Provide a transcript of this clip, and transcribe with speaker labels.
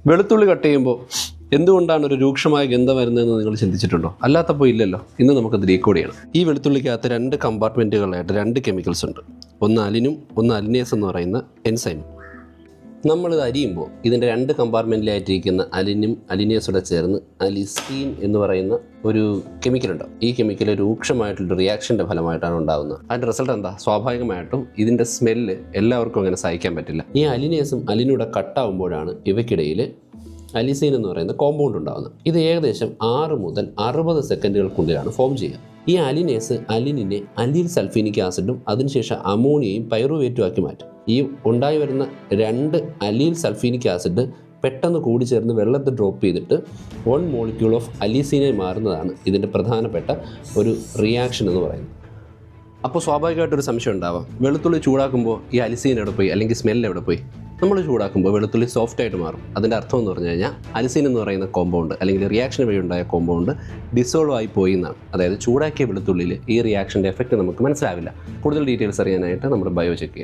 Speaker 1: വെളുത്തുള്ളി കട്ട് ചെയ്യുമ്പോൾ എന്തുകൊണ്ടാണ് ഒരു രൂക്ഷമായ ഗന്ധം വരുന്നതെന്ന് നിങ്ങൾ ചിന്തിച്ചിട്ടുണ്ടോ? അല്ലാത്തപ്പോൾ ഇല്ലല്ലോ. ഇന്ന് നമുക്കത് ഡീകോഡ് ചെയ്യണം. ഈ വെളുത്തുള്ളിക്കകത്ത് 2 കമ്പാർട്ട്മെൻറ്റുകളായിട്ട് 2 കെമിക്കൽസ് ഉണ്ട്. ഒന്ന് അലിനും ഒന്ന് അലിനേസ് എന്ന് പറയുന്ന എൻസൈമും. നമ്മളിത് അരിയുമ്പോൾ ഇതിൻ്റെ 2 കമ്പാർട്ട്മെൻറ്റിലായിട്ടിരിക്കുന്ന അലിനും അലിനേസോടെ ചേർന്ന് അലിസ്റ്റീൻ എന്ന് പറയുന്ന ഒരു കെമിക്കലുണ്ട്. ഈ കെമിക്കൽ രൂക്ഷമായിട്ടുള്ള റിയാക്ഷൻ്റെ ഫലമായിട്ടാണ് ഉണ്ടാകുന്നത്. അതിൻ്റെ റിസൾട്ട് എന്താ? സ്വാഭാവികമായിട്ടും ഇതിൻ്റെ സ്മെല്ല് എല്ലാവർക്കും അങ്ങനെ സഹിക്കാൻ പറ്റില്ല. ഈ അലിനേസും അലിനൂടെ കട്ടാവുമ്പോഴാണ് ഇവയ്ക്കിടയിൽ അലിസീൻ എന്ന് പറയുന്ന കോമ്പൗണ്ട് ഉണ്ടാകുന്നത്. ഇത് ഏകദേശം 6 മുതൽ 60 സെക്കൻഡുകൾക്കുള്ളിലാണ് ഫോം ചെയ്യുക. ഈ അലിനേസ് അലിനിനെ അലീൽ സൾഫീനിക് ആസിഡും അതിനുശേഷം അമോണിയയും പൈറുവേറ്റും ആക്കി മാറ്റും. ഈ ഉണ്ടായി വരുന്ന 2 അലീൽ സൾഫീനിക് ആസിഡ് പെട്ടെന്ന് കൂടിച്ചേർന്ന് വെള്ളത്തിൽ ഡ്രോപ്പ് ചെയ്തിട്ട് 1 മോളിക്യൂൾ ഓഫ് അലീസീനായി മാറുന്നതാണ് ഇതിൻ്റെ പ്രധാനപ്പെട്ട ഒരു റിയാക്ഷൻ എന്ന് പറയുന്നത്. അപ്പോൾ സ്വാഭാവികമായിട്ടൊരു സംശയം ഉണ്ടാവാം, വെളുത്തുള്ളി ചൂടാക്കുമ്പോൾ ഈ അലിസീൻ എവിടെ പോയി, അല്ലെങ്കിൽ സ്മെല്ല് എവിടെ പോയി? നമ്മൾ ചൂടാക്കുമ്പോൾ വെളുത്തുള്ളി സോഫ്റ്റായിട്ട് മാറും. അതിൻ്റെ അർത്ഥം എന്ന് പറഞ്ഞു കഴിഞ്ഞാൽ അലിസീൻ എന്ന് പറയുന്ന കോമ്പൗണ്ട് അല്ലെങ്കിൽ റിയാക്ഷൻ വഴി ഉണ്ടായ കോമ്പൗണ്ട് ഡിസോൾവ് ആയി പോയി എന്നാണ്. അതായത് ചൂടാക്കിയ വെളുത്തുള്ളിയിൽ ഈ റിയാക്ഷൻ്റെ എഫക്റ്റ് നമുക്ക് മനസ്സിലാവില്ല. കൂടുതൽ ഡീറ്റെയിൽസ് അറിയാനായിട്ട് നമ്മുടെ ബയോ ചെക്ക് ചെയ്യുക.